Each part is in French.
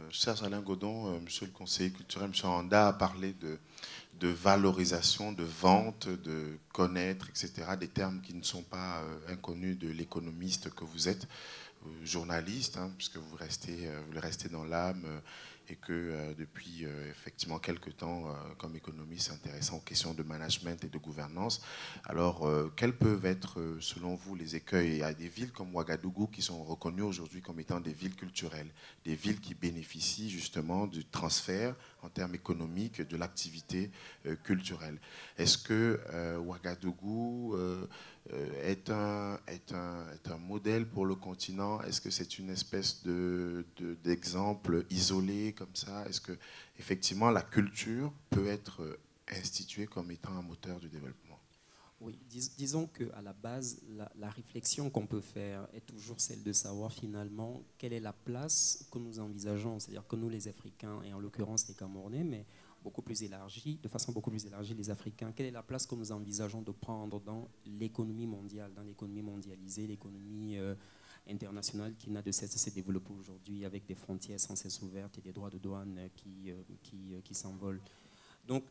Cher Alain Godon, monsieur le conseiller culturel, monsieur Anda a parlé de valorisation, de vente, de connaître, etc. Des termes qui ne sont pas inconnus de l'économiste que vous êtes, journaliste, hein, puisque vous le restez dans l'âme et que depuis effectivement quelques temps, comme économiste, intéressant aux questions de management et de gouvernance. Alors, quels peuvent être, selon vous, les écueils? Il y a des villes comme Ouagadougou qui sont reconnues aujourd'hui comme étant des villes culturelles, des villes qui bénéficient justement du transfert en termes économiques de l'activité culturelle. Est-ce que Ouagadougou est un modèle pour le continent? Est-ce que c'est une espèce d'exemple isolé comme ça? Est-ce que effectivement la culture peut être instituée comme étant un moteur du développement? Oui, disons qu'à la base, la réflexion qu'on peut faire est toujours celle de savoir finalement quelle est la place que nous envisageons, c'est-à-dire que nous les Africains, et en l'occurrence les Camerounais, mais beaucoup plus élargie, de façon beaucoup plus élargie les Africains, quelle est la place que nous envisageons de prendre dans l'économie mondiale, dans l'économie mondialisée, l'économie internationale qui n'a de cesse de se développer aujourd'hui avec des frontières sans cesse ouvertes et des droits de douane qui s'envolent. Donc,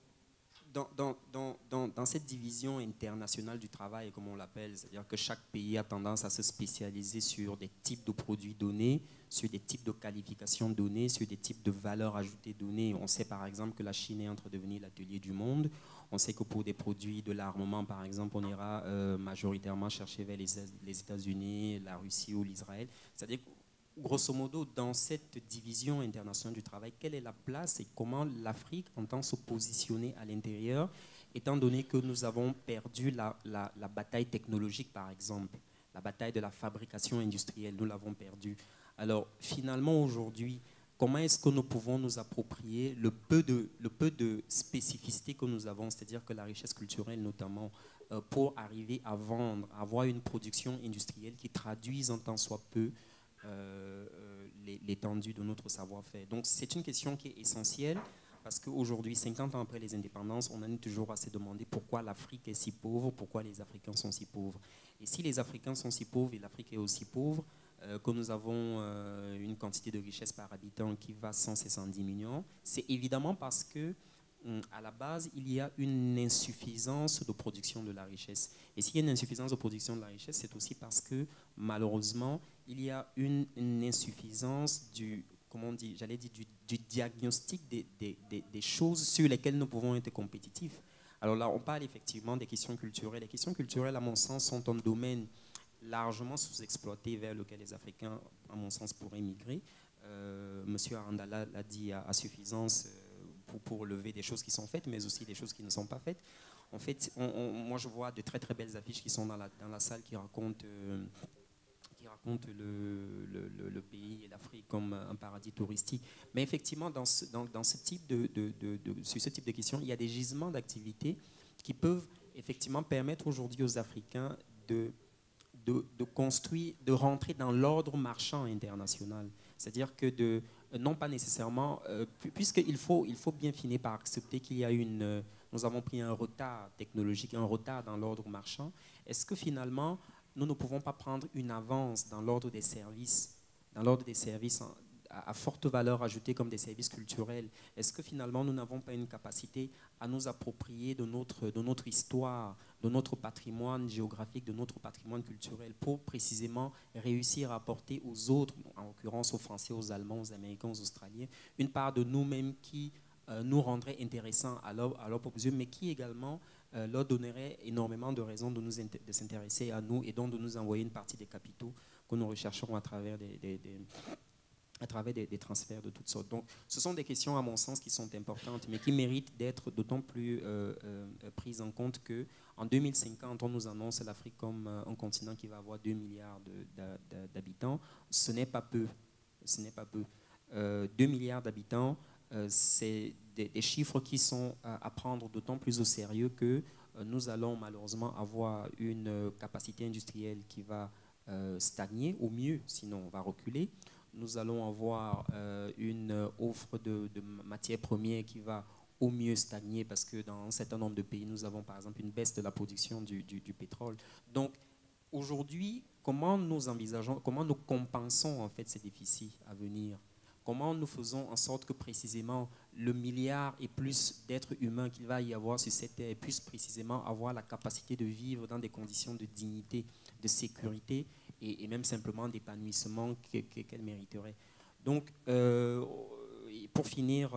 dans cette division internationale du travail, comme on l'appelle, c'est-à-dire que chaque pays a tendance à se spécialiser sur des types de produits donnés, sur des types de qualifications données, sur des types de valeurs ajoutées données. On sait par exemple que la Chine est en train de devenir l'atelier du monde. On sait que pour des produits de l'armement, par exemple, on ira majoritairement chercher vers les États-Unis, la Russie ou l'Israël. C'est-à-dire grosso modo, dans cette division internationale du travail, quelle est la place et comment l'Afrique entend se positionner à l'intérieur, étant donné que nous avons perdu la bataille technologique, par exemple, la bataille de la fabrication industrielle, nous l'avons perdue. Alors, finalement, aujourd'hui, comment est-ce que nous pouvons nous approprier le peu de spécificité que nous avons, c'est-à-dire que la richesse culturelle notamment, pour arriver à vendre, à avoir une production industrielle qui traduise en tant soit peu l'étendue de notre savoir-faire. Donc c'est une question qui est essentielle parce qu'aujourd'hui, 50 ans après les indépendances, on en est toujours à se demander pourquoi l'Afrique est si pauvre, pourquoi les Africains sont si pauvres. Et si les Africains sont si pauvres et l'Afrique est aussi pauvre, que nous avons une quantité de richesse par habitant qui va sans cesse en diminuant, c'est évidemment parce que à la base, il y a une insuffisance de production de la richesse. Et s'il y a une insuffisance de production de la richesse, c'est aussi parce que malheureusement, il y a une insuffisance du, comment on dit, j'allais dire, du diagnostic des choses sur lesquelles nous pouvons être compétitifs. Alors là, on parle effectivement des questions culturelles. Les questions culturelles, à mon sens, sont un domaine largement sous-exploité vers lequel les Africains, à mon sens, pourraient migrer. Monsieur Arandala l'a dit à suffisance pour relever des choses qui sont faites, mais aussi des choses qui ne sont pas faites. En fait, moi, je vois de très très belles affiches qui sont dans la salle qui raconte le pays et l'Afrique comme un paradis touristique. Mais effectivement, dans ce type sur ce type de questions, il y a des gisements d'activités qui peuvent effectivement permettre aujourd'hui aux Africains de construire, de rentrer dans l'ordre marchand international. C'est-à-dire que non pas nécessairement, puisqu'il faut bien finir par accepter qu'il y a nous avons pris un retard technologique, un retard dans l'ordre marchand. Est-ce que finalement, nous ne pouvons pas prendre une avance dans l'ordre des services à forte valeur ajoutée comme des services culturels? Est-ce que finalement, nous n'avons pas une capacité à nous approprier de notre histoire, de notre patrimoine géographique, de notre patrimoine culturel, pour précisément réussir à apporter aux autres, en l'occurrence aux Français, aux Allemands, aux Américains, aux Australiens, une part de nous-mêmes qui nous rendrait intéressants à leur propre yeux, mais qui également leur donnerait énormément de raisons de s'intéresser à nous et donc de nous envoyer une partie des capitaux que nous rechercherons à travers des transferts de toutes sortes. Donc, ce sont des questions, à mon sens, qui sont importantes, mais qui méritent d'être d'autant plus prises en compte qu'en 2050, on nous annonce l'Afrique comme un continent qui va avoir 2 milliards d'habitants. Ce n'est pas peu. Ce n'est pas peu. 2 milliards d'habitants, c'est des chiffres qui sont à prendre d'autant plus au sérieux que nous allons malheureusement avoir une capacité industrielle qui va stagner, au mieux, sinon on va reculer. Nous allons avoir une offre de matières premières qui va au mieux stagner parce que dans un certain nombre de pays, nous avons par exemple une baisse de la production du pétrole. Donc aujourd'hui, comment nous compensons en fait ces déficits à venir? comment nous faisons en sorte que précisément le milliard et plus d'êtres humains qu'il va y avoir sur cette terre puissent précisément avoir la capacité de vivre dans des conditions de dignité, de sécurité et même simplement d'épanouissement qu'elles mériteraient. Donc, pour finir,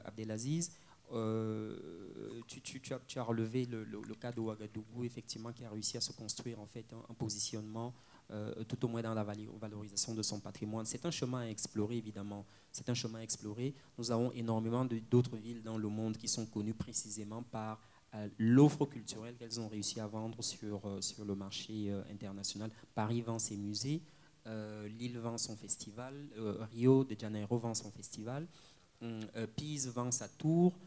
Abdelaziz, tu as relevé le cas de Ouagadougou, effectivement, qui a réussi à se construire en fait un positionnement, tout au moins dans la valorisation de son patrimoine. C'est un chemin à explorer, évidemment. C'est un chemin à explorer. Nous avons énormément d'autres villes dans le monde qui sont connues précisément par l'offre culturelle qu'elles ont réussi à vendre sur le marché international. Paris vend ses musées, Lille vend son festival, Rio de Janeiro vend son festival, Pise vend sa tour,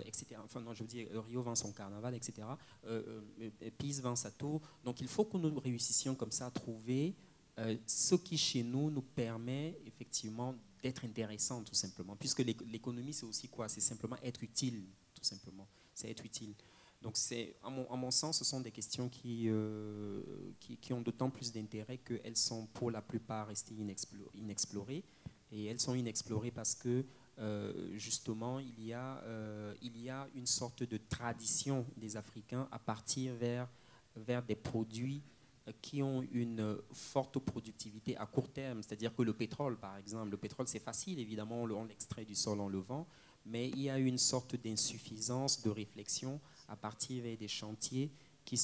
etc. Enfin, non, je veux dire, Rio vend son carnaval, etc. Pise vend sa tour. Donc, il faut que nous réussissions comme ça à trouver ce qui, chez nous, nous permet effectivement d'être intéressant, tout simplement. Puisque l'économie, c'est aussi quoi? C'est simplement être utile, tout simplement. C'est être utile. Donc, à mon sens, ce sont des questions qui ont d'autant plus d'intérêt qu'elles sont pour la plupart restées inexplorées. Et elles sont inexplorées parce que, justement, il y a une sorte de tradition des Africains à partir vers des produits qui ont une forte productivité à court terme. C'est-à-dire que le pétrole, par exemple, le pétrole, c'est facile, évidemment, on l'extrait du sol, on le vend, mais il y a une sorte d'insuffisance de réflexion à partir des chantiers qui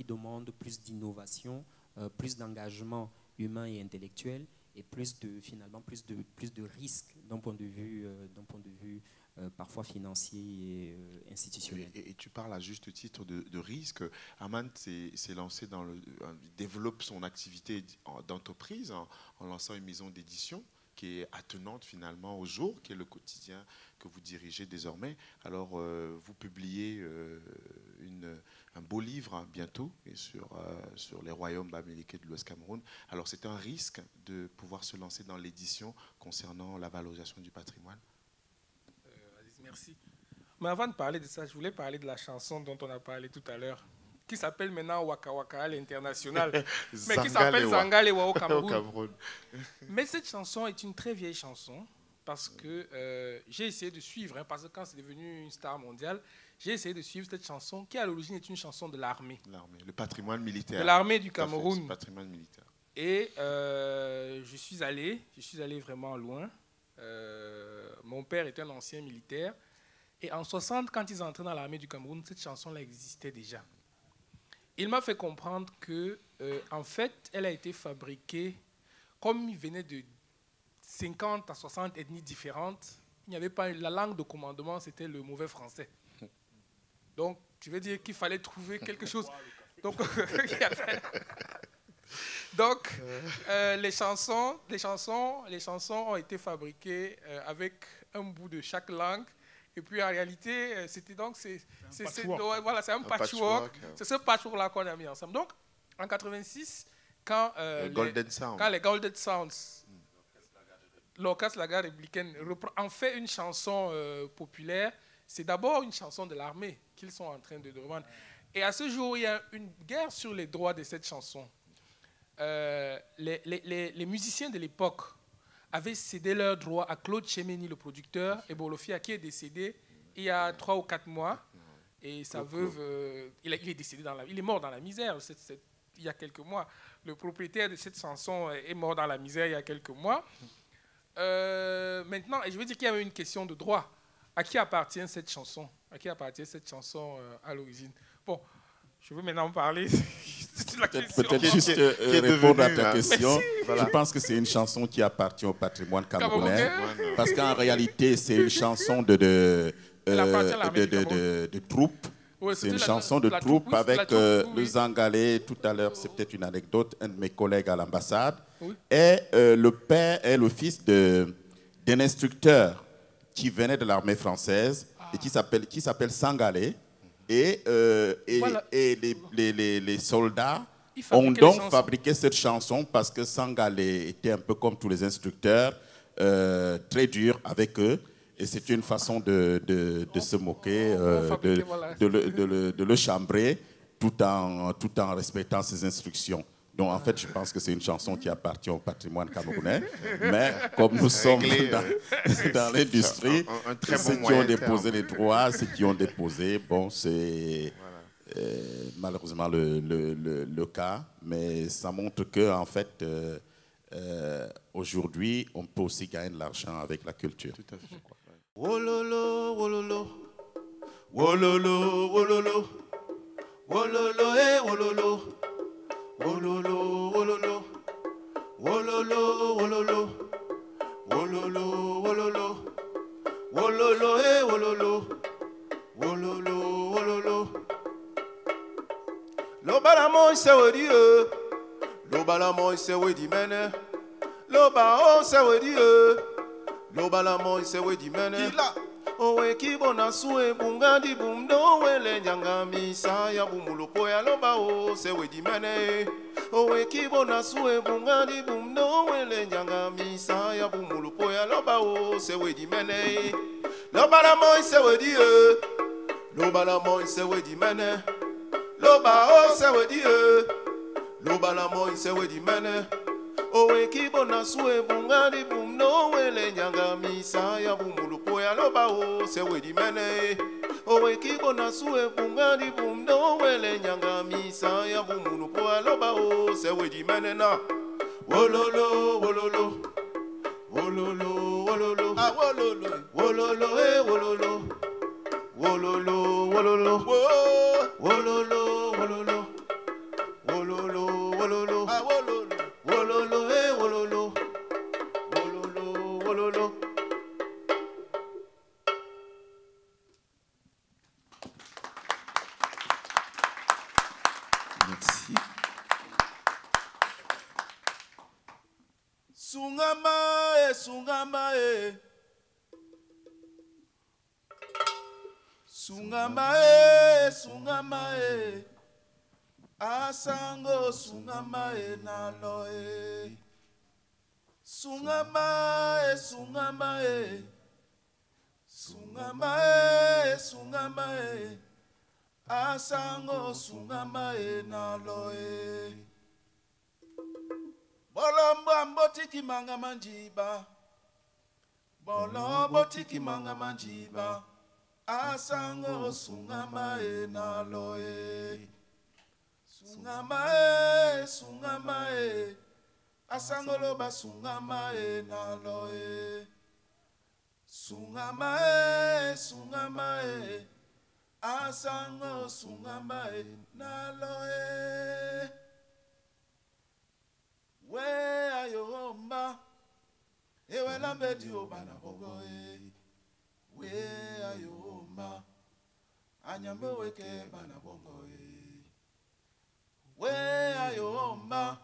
demandent plus d'innovation, plus d'engagement humain et intellectuel et finalement plus de risques d'un point de vue parfois financier et institutionnel. Et tu parles à juste titre de risque. Aman s'est lancé il développe son activité d'entreprise en lançant une maison d'édition qui est attenante finalement au jour, qui est le quotidien que vous dirigez désormais. Alors, vous publiez un beau livre bientôt sur les royaumes bamileke de l'Ouest Cameroun. Alors, c'est un risque de pouvoir se lancer dans l'édition concernant la valorisation du patrimoine. Merci. Mais avant de parler de ça, je voulais parler de la chanson dont on a parlé tout à l'heure, qui s'appelle maintenant Waka Waka à l'international, mais qui s'appelle Zangalewa au Cameroun. Mais cette chanson est une très vieille chanson, parce que j'ai essayé de suivre, parce que quand c'est devenu une star mondiale, j'ai essayé de suivre cette chanson, qui à l'origine est une chanson de l'armée. Le patrimoine militaire. De l'armée du Cameroun. Le patrimoine militaire. Et je suis allé vraiment loin. Mon père était un ancien militaire. Et en 60, quand ils entraient dans l'armée du Cameroun, cette chanson-là existait déjà. Il m'a fait comprendre que, en fait, elle a été fabriquée comme il venait de 50 à 60 ethnies différentes. Il n'y avait pas la langue de commandement, c'était le mauvais français. Donc, tu veux dire qu'il fallait trouver quelque chose. Donc, les chansons ont été fabriquées avec un bout de chaque langue. Et puis, en réalité, c'était donc c'est un patchwork. C'est ce patchwork-là qu'on a mis ensemble. Donc, en 86, quand les Golden Sounds, l'orchestre Lagarde républicaine en fait une chanson populaire, c'est d'abord une chanson de l'armée qu'ils sont en train de revendre. Et à ce jour, il y a une guerre sur les droits de cette chanson. Les musiciens de l'époque avaient cédé leurs droits à Claude Chemeni, le producteur, et Bolofia, qui est décédé il y a 3 ou 4 mois. Et sa veuve, il est décédé il est mort dans la misère il y a quelques mois. Le propriétaire de cette chanson est mort dans la misère il y a quelques mois. Maintenant, et je veux dire qu'il y avait une question de droit. À qui appartient cette chanson? À qui appartient cette chanson à l'origine? Bon, je veux maintenant parler de la question. Peut-être juste répondre à ta question. Voilà. Je pense que c'est une chanson qui appartient au patrimoine camerounais. Parce qu'en réalité, c'est une chanson de troupe. Oui, c'est une chanson de troupe avec le Zangalé. Tout à l'heure, c'est peut-être une anecdote. Un de mes collègues à l'ambassade est le père et le fils d'un instructeur qui venait de l'armée française et qui s'appelle Sangalé. Et les soldats ont donc fabriqué cette chanson parce que Sangalé était un peu comme tous les instructeurs, très dur avec eux. Et c'est une façon de se moquer, de le chambrer tout en respectant ses instructions. Donc, en fait, je pense que c'est une chanson qui appartient au patrimoine camerounais. Mais comme nous sommes dans l'industrie, ceux qui ont déposé les droits, ceux qui ont déposé, bon, c'est malheureusement le cas. Mais ça montre que, en fait, aujourd'hui, on peut aussi gagner de l'argent avec la culture. Tout à fait, je crois. Wololo, wololo, wololo, wololo, wololo, eh, wololo, wololo, wololo, wololo, wololo, wololo, wololo, wololo, eh, wololo, wololo, wololo. Loba la moi se wedi loba la moi se wedi mene, loba o se wedi loba la moi se wedi mene. Owe kibona suwe bungandi bumdo wele nyanga misa ya bumulupo ya loba o se wedi mene. Owe kibona suwe bungandi bumdo wele nyanga misa ya bumulupo ya loba o se wedi mene. Loba la moi se wedi loba la moi se wedi mene. Loba o se wedi loba la moi se wedi mene. Owe kibona suwe bungandi bumdo wele nyanga misa ya bumulupo ya loba o se wedi mene. Owe kibona suwe bungandi bumdo wele nyanga misa ya bumulupo ya loba o se wedi mene na. Wololo wololo wololo wololo ah wololo wololo eh wololo wololo wololo wololo wololo wololo wololo ah wololo wololo eh wololo wololo wololo. Merci. Sungama sungama sungama sungama asango sungama nalo sungama sungama sungama sungama asango sungama nalo Bolombo mbotiki manga manjiba Bolombo tiki manga manjiba Asango sungama nalo Sungama sungama Asango loba sungama nalo Sungama sungama Asango sungama nalo we ayomba ewe lambedi obana bongo we ayomba anyambe weke bana bongo we ayomba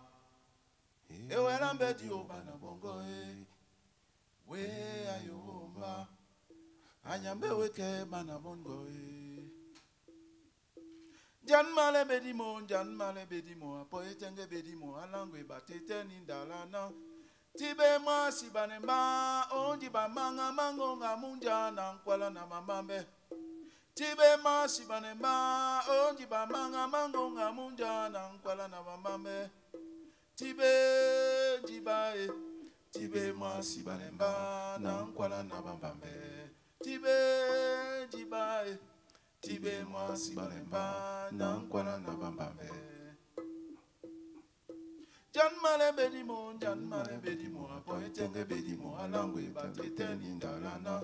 ewe lambedi obana bongo we ayomba anyambe weke bana bongo Jan male bedimo, apoetenge bedimo, alangwe batete nindalana. Tibe mwasi banemba, onji ba manga mangonga munja na nkwala na mamambe. Tibe mwasi banemba, onji ba manga mangonga munja na nkwala na mamambe. Tibe jibae, tibe mwasi banemba, na nkwala na mamambe. Tibe jibae. Tibe mwasi balemba na nkwala na bambambe Jan male bedimo apoetenge bedimo alangwe batete nindalana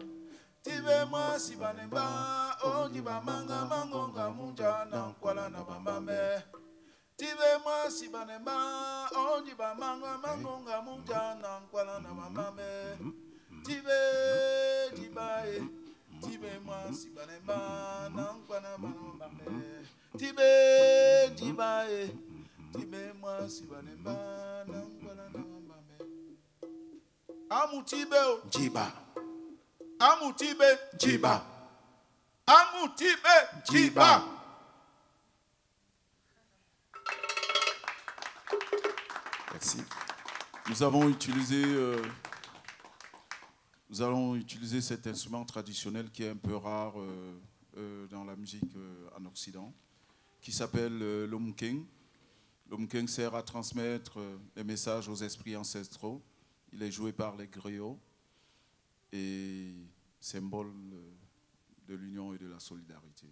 Tibe mwasi balemba ongi bamanga mangonga munja na nkwala na bambambe Tibe mwasi balemba ongi bamanga mangonga munja na nkwala na bambambe Tibe jibae Tibe mwasi banemba nankwana banombe Tibe jibae Tibe mwasi banemba nankwana banombe Amu tibe jiba Amu tibe jiba Amu tibe jiba Merci. Nous allons utiliser cet instrument traditionnel qui est un peu rare dans la musique en Occident, qui s'appelle l'omkeng. L'Omkeng sert à transmettre les messages aux esprits ancestraux. Il est joué par les griots et symbole de l'union et de la solidarité.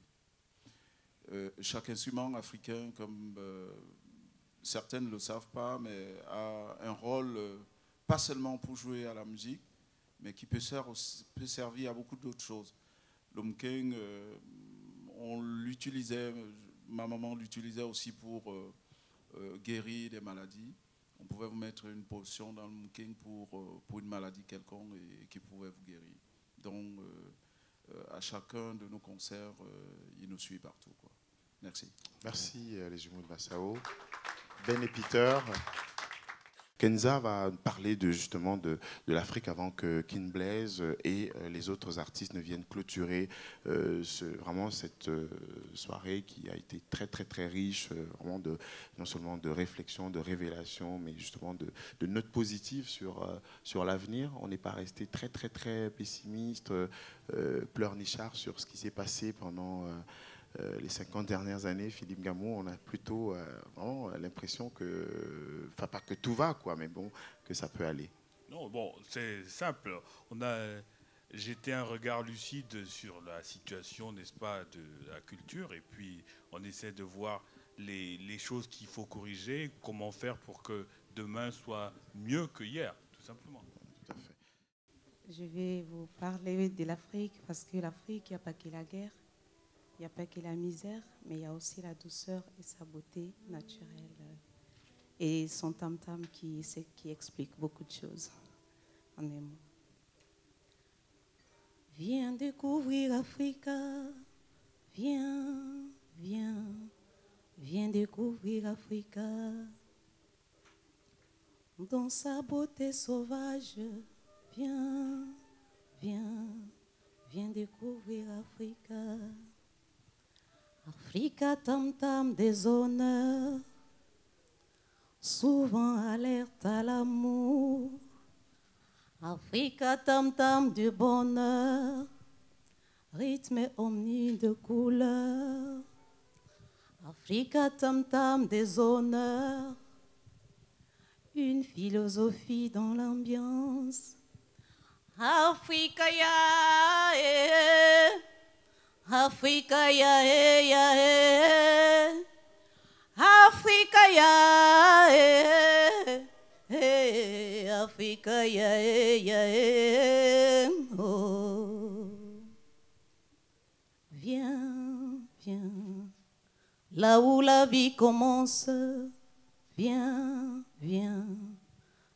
Chaque instrument africain, comme certains ne le savent pas, mais a un rôle pas seulement pour jouer à la musique, mais qui peut servir à beaucoup d'autres choses. L'Omkeng, on l'utilisait, ma maman l'utilisait aussi pour guérir des maladies. On pouvait vous mettre une potion dans l'Omkeng pour une maladie quelconque et qui pouvait vous guérir. Donc, à chacun de nos concerts, il nous suit partout, quoi. Merci. Merci les jumeaux de Bassao. Ben et Peter. Kenza va parler justement de l'Afrique avant que King Blaze et les autres artistes ne viennent clôturer vraiment cette soirée qui a été très très très riche, vraiment non seulement de réflexion, de révélation, mais justement de notes positives sur l'avenir. On n'est pas resté très très très pessimiste, pleurnichard sur ce qui s'est passé pendant les 50 dernières années. Philippe Gamou, on a plutôt vraiment l'impression que, enfin pas que tout va, quoi, mais bon, que ça peut aller. Non, bon, c'est simple. On a jeté un regard lucide sur la situation, n'est-ce pas, de la culture, et puis on essaie de voir les choses qu'il faut corriger, comment faire pour que demain soit mieux que hier, tout simplement. Tout à fait. Je vais vous parler de l'Afrique, parce que l'Afrique, il n'y a pas que la guerre. Il n'y a pas que la misère, mais il y a aussi la douceur et sa beauté naturelle. Et son tam-tam qui explique beaucoup de choses en un mot. Viens découvrir Africa, viens, viens, viens découvrir Africa. Dans sa beauté sauvage, viens, viens, viens découvrir Africa. Africa tam-tam des honneurs, souvent alerte à l'amour. Africa tam-tam du bonheur, rythme omni de couleurs. Africa tam-tam des honneurs, une philosophie dans l'ambiance. Africa ya Africa ya Africa ya Africa ya oh. Viens, viens, là où la vie commence. Viens, viens,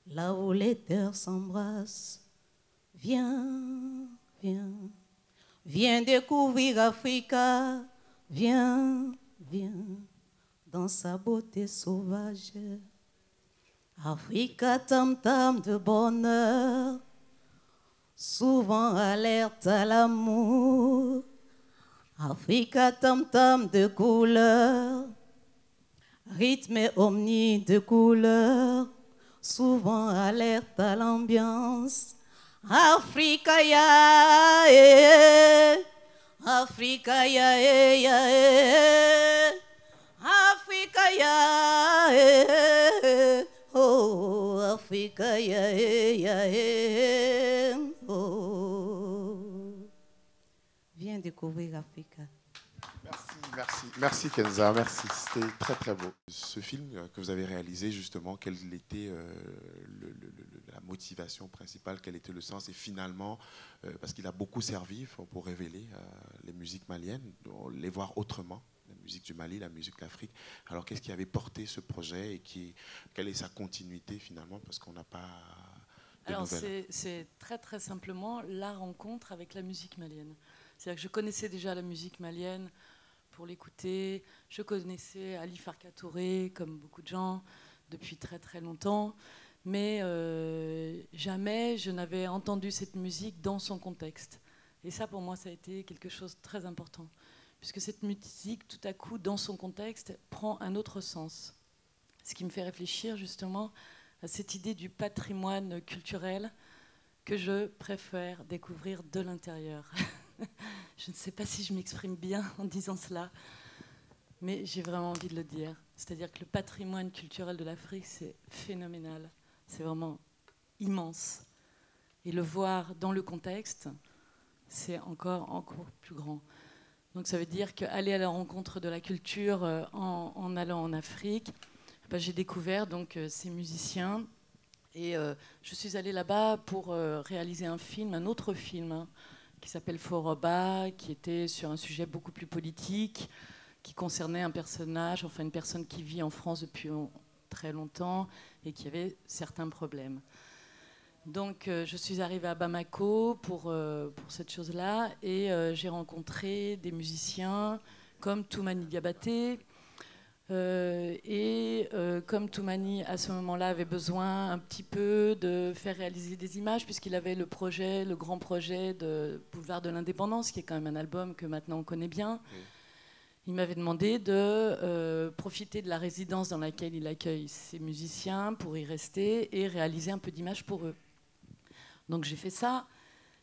là où les terres s'embrassent. Viens, viens. Viens découvrir Africa, viens, viens, dans sa beauté sauvage. Africa tam-tam de bonheur, souvent alerte à l'amour. Africa tam-tam de couleur, rythme omni de couleur, souvent alerte à l'ambiance. Africa ya Africa ya Africa ya oh Africa ya oh. Viens découvrir Africa. Merci Kenza, merci. C'était très très beau. Ce film que vous avez réalisé, justement, quelle était la motivation principale, quel était le sens, et finalement, parce qu'il a beaucoup servi pour révéler les musiques maliennes, les voir autrement, la musique du Mali, la musique de l'Afrique. Alors qu'est-ce qui avait porté ce projet et quelle est sa continuité finalement, parce qu'on n'a pas de nouvelles. Alors c'est très très simplement la rencontre avec la musique malienne. C'est-à-dire que je connaissais déjà la musique malienne pour l'écouter. Je connaissais Ali Farka Touré, comme beaucoup de gens, depuis très très longtemps. Mais jamais je n'avais entendu cette musique dans son contexte. Et ça, pour moi, ça a été quelque chose de très important. Puisque cette musique, tout à coup, dans son contexte, prend un autre sens. Ce qui me fait réfléchir, justement, à cette idée du patrimoine culturel que je préfère découvrir de l'intérieur. Je ne sais pas si je m'exprime bien en disant cela, mais j'ai vraiment envie de le dire. C'est-à-dire que le patrimoine culturel de l'Afrique, c'est phénoménal. C'est vraiment immense. Et le voir dans le contexte, c'est encore plus grand. Donc ça veut dire qu'aller à la rencontre de la culture en allant en Afrique, ben, j'ai découvert donc, ces musiciens. Et je suis allée là-bas pour réaliser un autre film, hein, qui s'appelle Foroba, qui était sur un sujet beaucoup plus politique, qui concernait un personnage, enfin une personne qui vit en France depuis très longtemps et qui avait certains problèmes. Donc je suis arrivée à Bamako pour cette chose-là et j'ai rencontré des musiciens comme Toumani Diabaté. Comme Toumani, à ce moment-là, avait besoin un petit peu de faire réaliser des images, puisqu'il avait le grand projet de Boulevard de l'Indépendance, qui est quand même un album que maintenant on connaît bien. Oui. Il m'avait demandé de profiter de la résidence dans laquelle il accueille ses musiciens pour y rester et réaliser un peu d'images pour eux. Donc j'ai fait ça,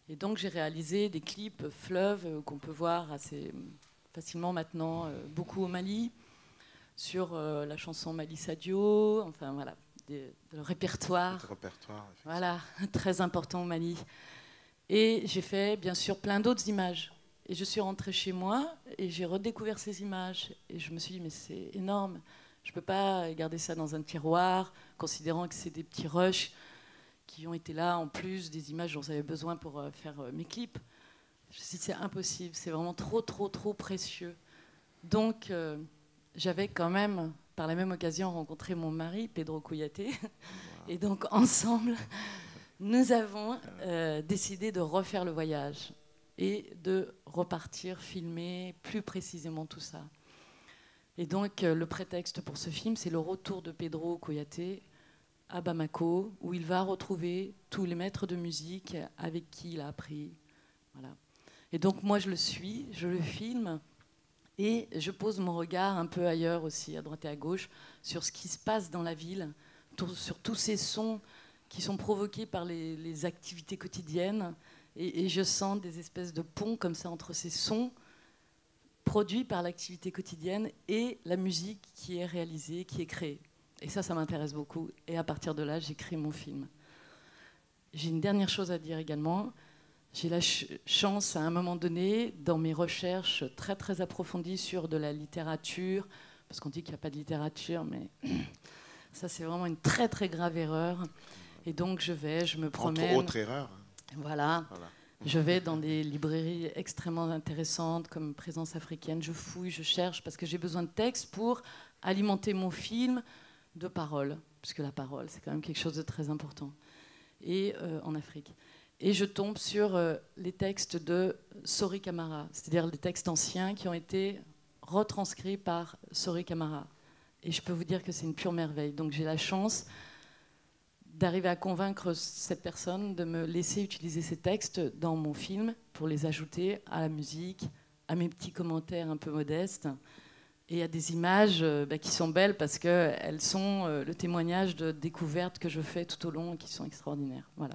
et donc j'ai réalisé des clips fleuves qu'on peut voir assez facilement maintenant, beaucoup au Mali, sur la chanson Mali Sadio, enfin voilà, le répertoire. Voilà, très important au Mali. Et j'ai fait bien sûr plein d'autres images. Et je suis rentrée chez moi et j'ai redécouvert ces images. Et je me suis dit, mais c'est énorme. Je ne peux pas garder ça dans un tiroir, considérant que c'est des petits rushs qui ont été là, en plus des images dont j'avais besoin pour faire mes clips. Je me suis dit, c'est impossible, c'est vraiment trop, trop, trop précieux. Donc, j'avais quand même, par la même occasion, rencontré mon mari, Pedro Kouyaté. Wow. Et donc, ensemble, nous avons décidé de refaire le voyage et de repartir filmer plus précisément tout ça. Et donc, le prétexte pour ce film, c'est le retour de Pedro Kouyaté à Bamako, où il va retrouver tous les maîtres de musique avec qui il a appris. Voilà. Et donc, moi, je le suis, je le filme, et je pose mon regard un peu ailleurs aussi, à droite et à gauche, sur ce qui se passe dans la ville, sur tous ces sons qui sont provoqués par les activités quotidiennes. Et je sens des espèces de ponts comme ça entre ces sons produits par l'activité quotidienne et la musique qui est réalisée, qui est créée. Et ça m'intéresse beaucoup. Et à partir de là, j'écris mon film. J'ai une dernière chose à dire également. J'ai la chance, à un moment donné, dans mes recherches très, très approfondies sur de la littérature, parce qu'on dit qu'il n'y a pas de littérature, mais ça, c'est vraiment une très, très grave erreur. Et donc, je me promène... Autre erreur. Voilà. Je vais dans des librairies extrêmement intéressantes, comme Présence africaine. Je fouille, je cherche, parce que j'ai besoin de textes pour alimenter mon film de paroles, puisque la parole, c'est quand même quelque chose de très important, et en Afrique. Et je tombe sur les textes de Sori Camara, c'est-à-dire les textes anciens qui ont été retranscrits par Sori Camara. Et je peux vous dire que c'est une pure merveille. Donc j'ai la chance d'arriver à convaincre cette personne de me laisser utiliser ces textes dans mon film pour les ajouter à la musique, à mes petits commentaires un peu modestes et à des images qui sont belles parce qu'elles sont le témoignage de découvertes que je fais tout au long et qui sont extraordinaires. Voilà.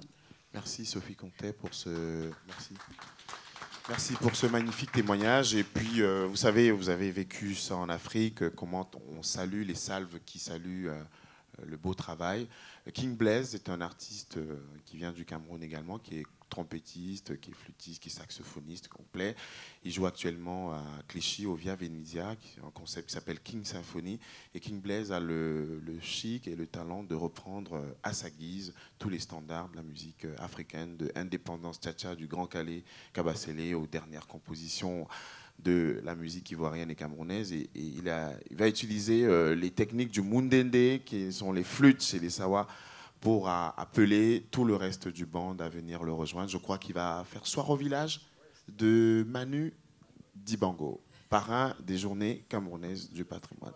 Merci Sophie Contet pour ce... Merci pour ce magnifique témoignage. Et puis, vous savez, vous avez vécu ça en Afrique, comment on salue les salves qui saluent le beau travail. King Blaise est un artiste qui vient du Cameroun également, qui est trompettiste, qui est flûtiste, qui est saxophoniste complet. Il joue actuellement à Clichy, au Via Venezia, qui est un concept qui s'appelle King Symphony. Et King Blaise a le chic et le talent de reprendre à sa guise tous les standards de la musique africaine, de Indépendance Tcha-Tcha, du Grand Calais, Kabasele, aux dernières compositions de la musique ivoirienne et camerounaise. Et il va utiliser les techniques du Mundende, qui sont les flûtes et les sawa, pour appeler tout le reste du band à venir le rejoindre. Je crois qu'il va faire soir au village de Manu Dibango, parrain des Journées camerounaises du patrimoine.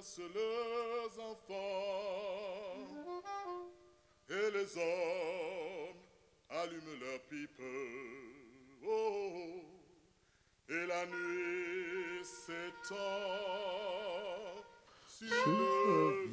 chassent leurs enfants et les hommes allument leurs pipes. Oh, et la nuit s'étend sur le